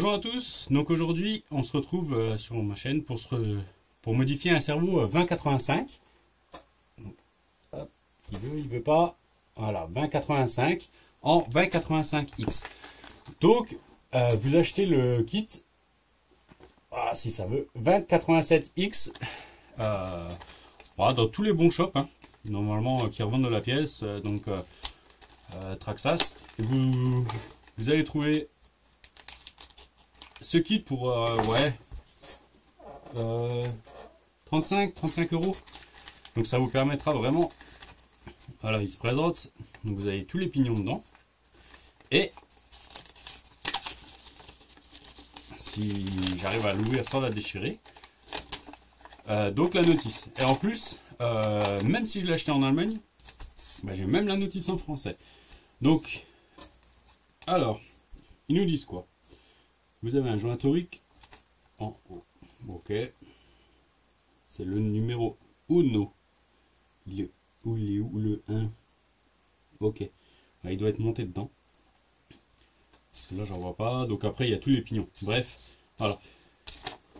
Bonjour à tous, donc aujourd'hui on se retrouve sur ma chaîne pour modifier un servo 2085. Hop, il veut pas. Voilà, 2085 en 2085X. Donc vous achetez le kit, si ça veut, 2087X dans tous les bons shops, hein, normalement qui revendent de la pièce, Traxxas. Et vous allez trouver ce kit pour 35 euros. Donc ça vous permettra vraiment. Voilà, il se présente. Donc vous avez tous les pignons dedans. Et si j'arrive à l'ouvrir sans la déchirer. Donc la notice. Et en plus, même si je l'ai acheté en Allemagne, j'ai même la notice en français. Donc, alors, ils nous disent quoi? Vous avez un joint torique en haut. Ok. C'est le numéro 1. Il est où le 1? Ok. Là, il doit être monté dedans. Parce que là, j'en vois pas. Donc après, il y a tous les pignons. Bref, voilà.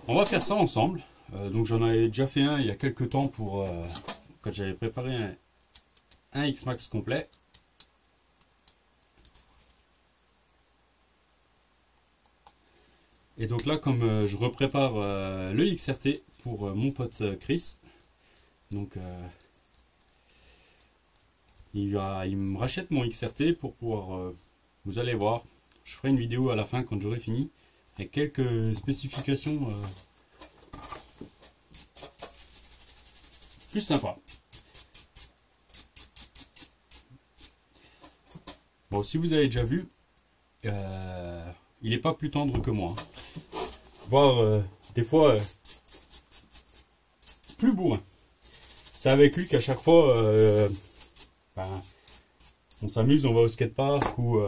On va faire ça ensemble. Donc j'en avais déjà fait un il y a quelques temps pour quand j'avais préparé un X-Max complet. Et donc là, comme je reprépare le XRT pour mon pote Chris, donc il me rachète mon XRT pour pouvoir, vous allez voir, je ferai une vidéo à la fin quand j'aurai fini, avec quelques spécifications plus sympas. Bon, si vous avez déjà vu, il n'est pas plus tendre que moi. Voire des fois plus bourrin. C'est avec lui qu'à chaque fois on s'amuse, on va au skatepark ou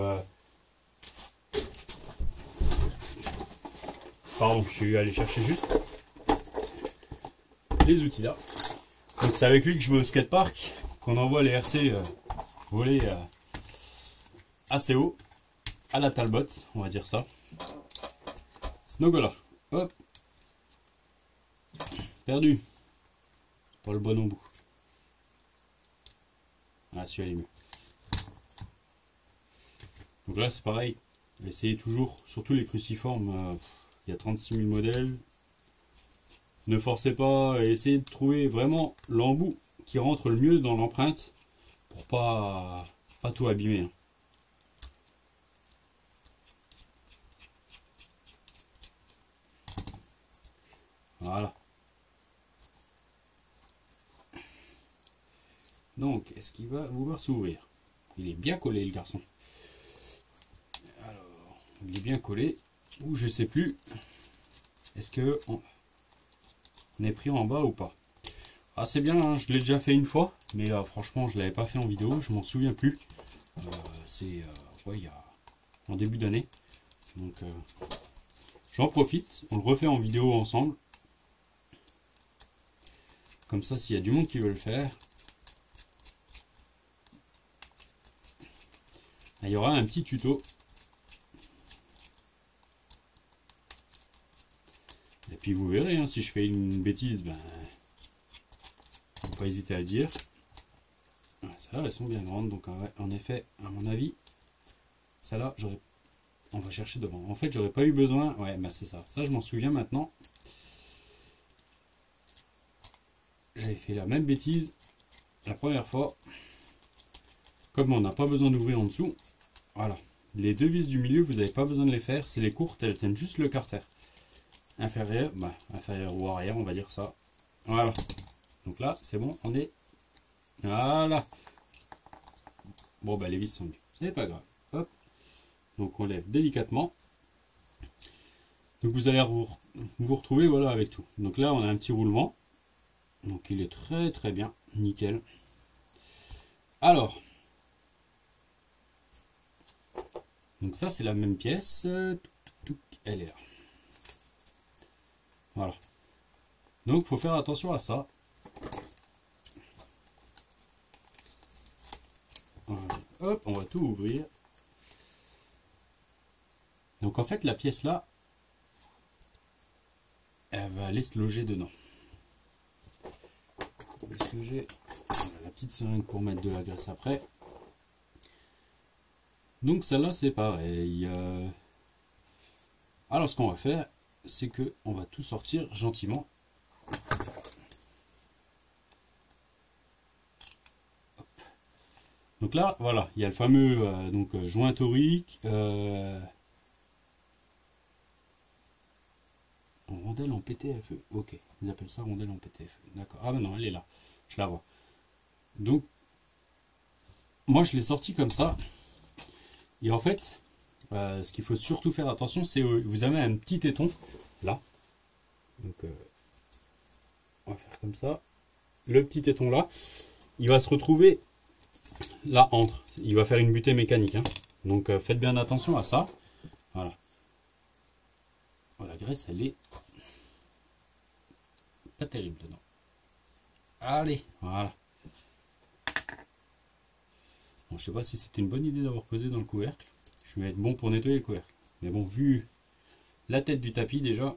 pardon, je suis allé chercher juste les outils là. Donc c'est avec lui que je vais au skatepark, qu'on envoie les RC voler assez haut, à la Talbot, on va dire ça. Donc voilà, hop, perdu, pas le bon embout. Ah, celui-là est mieux. Donc là c'est pareil, essayez toujours, surtout les cruciformes, il y a 36 000 modèles. Ne forcez pas, essayez de trouver vraiment l'embout qui rentre le mieux dans l'empreinte pour pas tout abîmer, hein. Voilà. Donc, est-ce qu'il va vouloir s'ouvrir? Il est bien collé, le garçon. Alors, il est bien collé. Ou je sais plus. Est-ce que on est pris en bas ou pas? Ah, c'est bien, hein, je l'ai déjà fait une fois. Mais franchement, je l'avais pas fait en vidéo. Je m'en souviens plus. C'est il y a en début d'année. Donc, j'en profite. On le refait en vidéo ensemble. Comme ça, s'il y a du monde qui veut le faire, il y aura un petit tuto. Et puis vous verrez, hein, si je fais une bêtise, faut pas hésiter à le dire. Celles-là, elles sont bien grandes, donc en effet, à mon avis, celle-là, on va chercher devant. En fait, j'aurais pas eu besoin. Ouais, c'est ça. Ça, je m'en souviens maintenant. J'avais fait la même bêtise la première fois. Comme on n'a pas besoin d'ouvrir en dessous, voilà. Les deux vis du milieu, vous n'avez pas besoin de les faire. C'est les courtes, elles tiennent juste le carter. Inférieur, inférieur ou arrière, on va dire ça. Voilà. Donc là, c'est bon, on est. Voilà. Bon, les vis sont nues. C'est pas grave. Hop. Donc on lève délicatement. Donc vous allez vous retrouver voilà avec tout. Donc là, on a un petit roulement. Donc il est très très bien, nickel. Alors, donc ça c'est la même pièce, elle est là. Voilà. Donc il faut faire attention à ça. Voilà. Hop, on va tout ouvrir. Donc en fait la pièce là, la laisse loger dedans. On laisse loger. Voilà, la petite seringue pour mettre de la graisse après. Donc celle-là c'est pareil. Alors ce qu'on va faire, c'est que on va tout sortir gentiment. Hop. Donc là, voilà, il y a le fameux joint torique. Rondelle en PTFE. Ok, ils appellent ça rondelle en PTFE. D'accord. Ah ben non, elle est là. Je la vois. Donc, moi je l'ai sorti comme ça. Et en fait, ce qu'il faut surtout faire attention, c'est vous avez un petit téton là. Donc, on va faire comme ça. Le petit téton là, il va se retrouver là entre. Il va faire une butée mécanique. Hein. Donc, faites bien attention à ça. Voilà. La graisse, elle est pas terrible dedans. Allez, voilà. Bon, je sais pas si c'était une bonne idée d'avoir posé dans le couvercle. Je vais être bon pour nettoyer le couvercle. Mais bon, vu la tête du tapis déjà,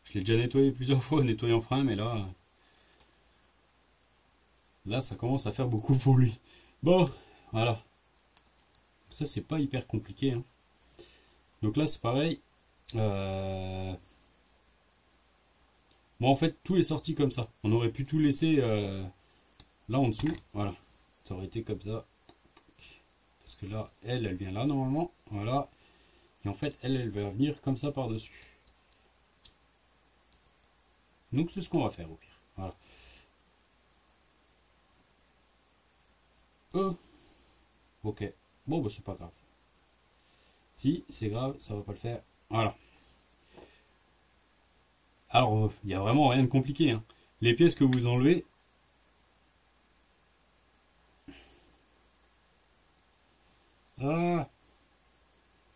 je l'ai déjà nettoyé plusieurs fois, nettoyant frein, mais là, ça commence à faire beaucoup pour lui. Bon, voilà. Ça, c'est pas hyper compliqué. Hein. Donc là, c'est pareil. Bon, en fait, tout est sorti comme ça. On aurait pu tout laisser là en dessous. Voilà. Ça aurait été comme ça. Parce que là, elle vient là normalement. Voilà. Et en fait, elle va venir comme ça par-dessus. Donc, c'est ce qu'on va faire au pire. Voilà. Ok. Bon, bah, c'est pas grave. Si, c'est grave, ça va pas le faire. Voilà. Alors, il n'y a vraiment rien de compliqué. Hein. Les pièces que vous enlevez, ah.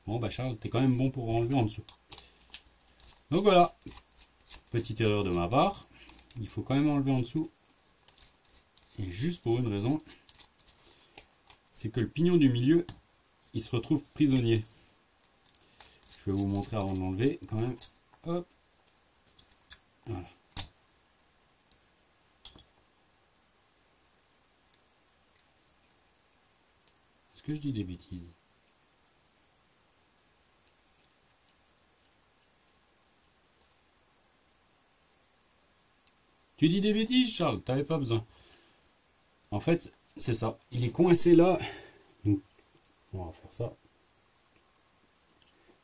Bon, bah Charles, t'es quand même bon pour enlever en dessous. Donc voilà. Petite erreur de ma part. Il faut quand même enlever en dessous. Et juste pour une raison. C'est que le pignon du milieu, il se retrouve prisonnier. Je vais vous montrer avant de l'enlever quand même. Hop. Voilà. Est-ce que je dis des bêtises? Tu dis des bêtises, Charles, t'avais pas besoin. En fait, c'est ça. Il est coincé là. Donc, on va faire ça.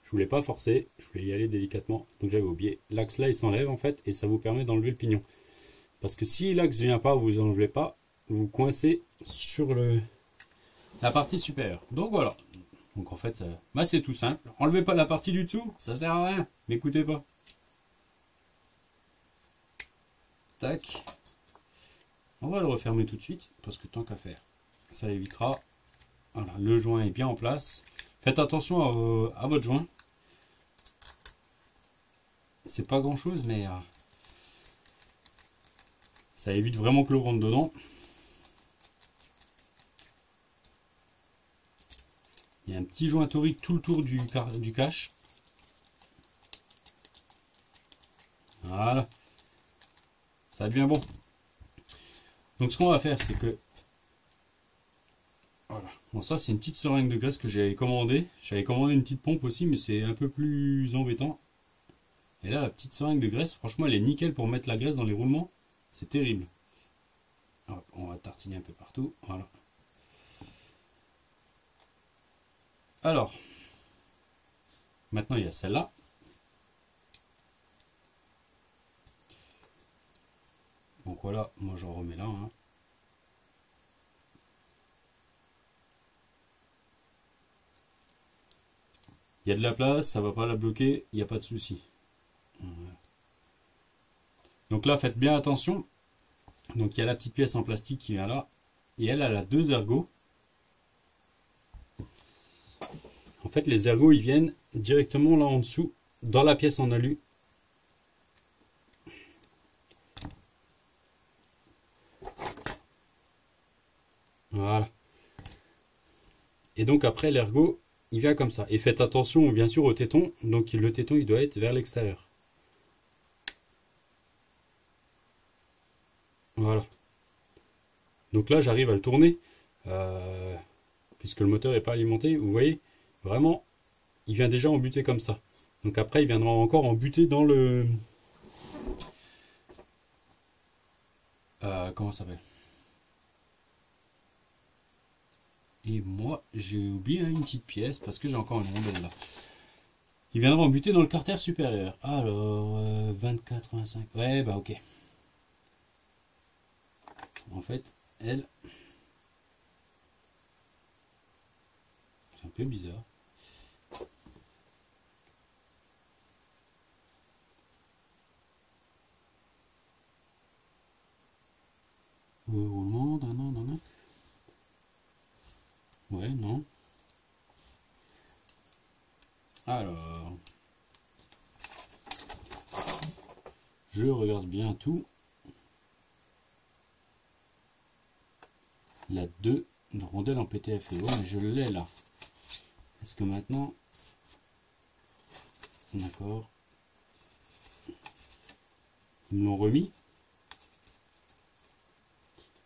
Je voulais pas forcer, je voulais y aller délicatement, donc j'avais oublié. L'axe là il s'enlève en fait et ça vous permet d'enlever le pignon. Parce que si l'axe vient pas, vous enlevez pas, vous coincez sur la partie supérieure. Donc voilà. Donc en fait, bah c'est tout simple. Enlevez pas la partie du dessous, ça sert à rien. M'écoutez pas. Tac. On va le refermer tout de suite parce que tant qu'à faire, ça évitera. Voilà, le joint est bien en place. Faites attention à votre joint. C'est pas grand chose, mais ça évite vraiment que l'eau rentre dedans. Il y a un petit joint torique tout le tour du cache. Voilà. Ça devient bon. Donc ce qu'on va faire, c'est que... Voilà. Bon, ça c'est une petite seringue de graisse que j'avais commandée. J'avais commandé une petite pompe aussi, mais c'est un peu plus embêtant. Et là, la petite seringue de graisse, franchement, elle est nickel pour mettre la graisse dans les roulements. C'est terrible. Hop, on va tartiner un peu partout. Voilà. Alors, maintenant il y a celle-là. Donc voilà, moi j'en remets là. Hein. Il y a de la place, ça va pas la bloquer, il n'y a pas de souci. Donc là, faites bien attention. Donc il y a la petite pièce en plastique qui vient là. Et elle a 2 ergots. En fait, les ergots, ils viennent directement là en dessous, dans la pièce en alu. Voilà. Et donc après, l'ergot, il vient comme ça. Et faites attention, bien sûr, au téton. Donc le téton, il doit être vers l'extérieur. Voilà. Donc là, j'arrive à le tourner, puisque le moteur n'est pas alimenté. Vous voyez, vraiment, il vient déjà en buter comme ça. Donc après, il viendra encore en buter dans le... comment ça s'appelle? Et moi, j'ai oublié une petite pièce, parce que j'ai encore une rondelle là. Il viendra en buter dans le carter supérieur. Alors, 24, 25... Ouais, bah ok. En fait, elle... C'est un peu bizarre. Roulement, non. Ouais, non. Alors... Je regarde bien tout. La 2 de rondelle en PTFE. Ouais, mais je l'ai là. Est-ce que maintenant... D'accord. Ils me l'ont remis.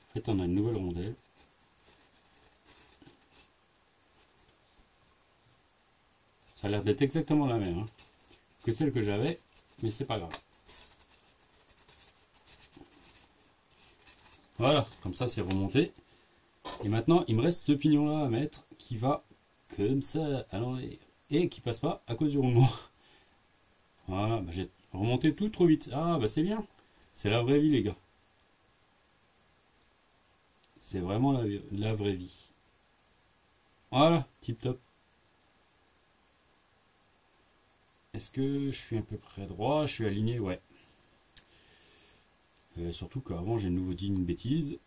En fait, on a une nouvelle rondelle. Ça a l'air d'être exactement la même que celle que j'avais, mais c'est pas grave. Voilà, comme ça c'est remonté. Et maintenant, il me reste ce pignon là à mettre qui va comme ça à l'envers et qui passe pas à cause du roulement. Voilà, bah, j'ai remonté tout trop vite. Ah bah c'est bien, c'est la vraie vie les gars. C'est vraiment la vraie vie. Voilà, tip top. Est-ce que je suis à peu près droit? Je suis aligné, ouais. Surtout qu'avant j'ai de nouveau dit une bêtise.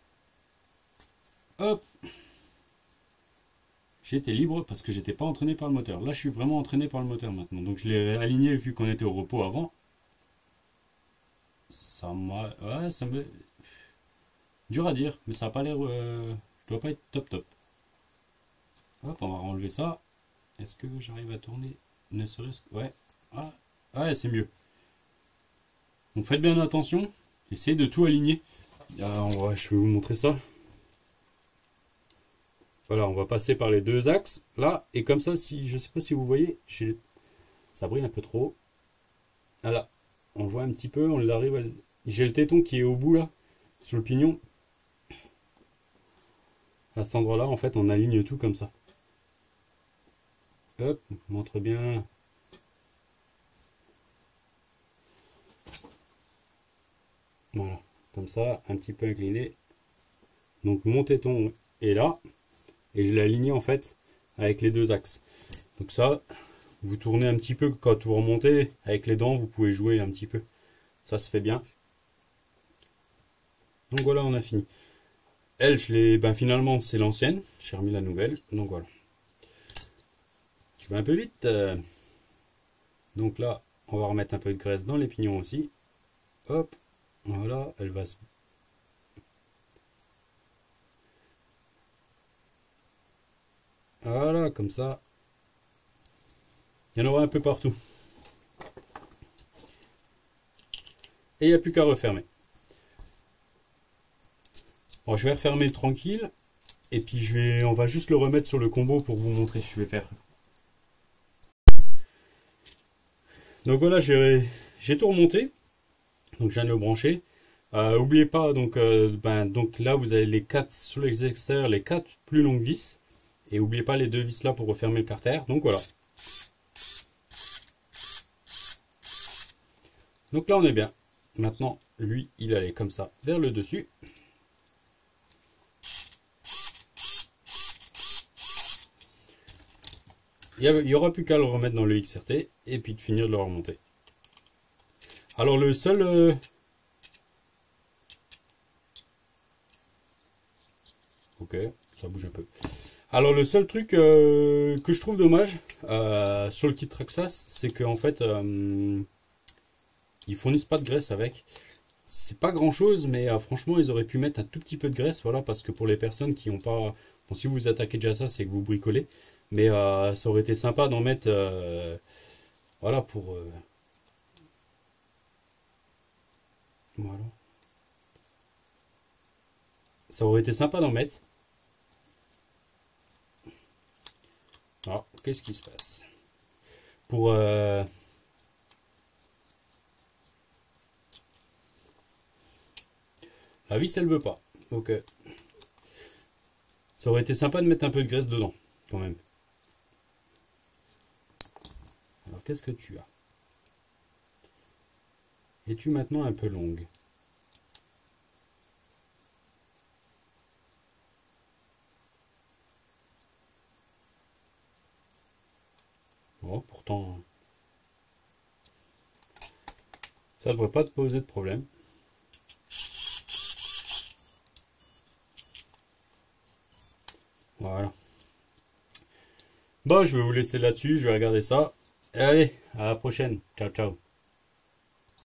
Hop! J'étais libre parce que j'étais pas entraîné par le moteur. Là je suis vraiment entraîné par le moteur maintenant. Donc je l'ai aligné vu qu'on était au repos avant. Ça m'a... Ouais, ça me... Dur à dire, mais ça a pas l'air... Je dois pas être top top. Hop, on va enlever ça. Est-ce que j'arrive à tourner? Ne serait-ce que... Ouais. Ah, ouais, c'est mieux. Donc faites bien attention. Essayez de tout aligner. Je vais vous montrer ça. Voilà, on va passer par les deux axes. Là, et comme ça, si je sais pas si vous voyez, ça brille un peu trop. Voilà. On le voit un petit peu, on arrive à... J'ai le téton qui est au bout là, sur le pignon. À cet endroit-là, en fait, on aligne tout comme ça. Hop, montre bien. Voilà, comme ça, un petit peu incliné. Donc mon téton est là, et je l'ai aligné en fait avec les deux axes. Donc ça, vous tournez un petit peu quand vous remontez, avec les dents, vous pouvez jouer un petit peu. Ça se fait bien. Donc voilà, on a fini. Elle, finalement, c'est l'ancienne. J'ai remis la nouvelle. Donc voilà. Je vais un peu vite. Donc là, on va remettre un peu de graisse dans les pignons aussi. Hop. Voilà, elle va se... Voilà, comme ça. Il y en aura un peu partout. Et il n'y a plus qu'à refermer. Bon, je vais refermer tranquille. Et puis on va juste le remettre sur le combo pour vous montrer. Je vais faire. Donc voilà, j'ai tout remonté. Donc je viens de le brancher. N'oubliez pas, donc là vous avez les 4 sur les extérieurs, les 4 plus longues vis. Et n'oubliez pas les deux vis là pour refermer le carter. Donc voilà. Donc là on est bien. Maintenant, lui, il allait comme ça vers le dessus. Il n'y aura plus qu'à le remettre dans le XRT et puis de finir de le remonter. Alors le seul... Ok, ça bouge un peu. Alors le seul truc que je trouve dommage sur le kit Traxxas, c'est qu'en fait, ils fournissent pas de graisse avec. C'est pas grand chose, mais franchement, ils auraient pu mettre un tout petit peu de graisse, voilà, parce que pour les personnes qui n'ont pas... Bon, si vous attaquez déjà ça, c'est que vous bricolez. Mais ça aurait été sympa d'en mettre, voilà, pour... Voilà. Ça aurait été sympa d'en mettre. Alors, qu'est-ce qui se passe? Pour... La vis, elle veut pas. Donc, ça aurait été sympa de mettre un peu de graisse dedans, quand même. Alors, qu'est-ce que tu as? Es-tu maintenant un peu longue? Oh, pourtant, ça ne devrait pas te poser de problème. Voilà. Bon, je vais vous laisser là-dessus, je vais regarder ça. Et allez, à la prochaine. Ciao, ciao.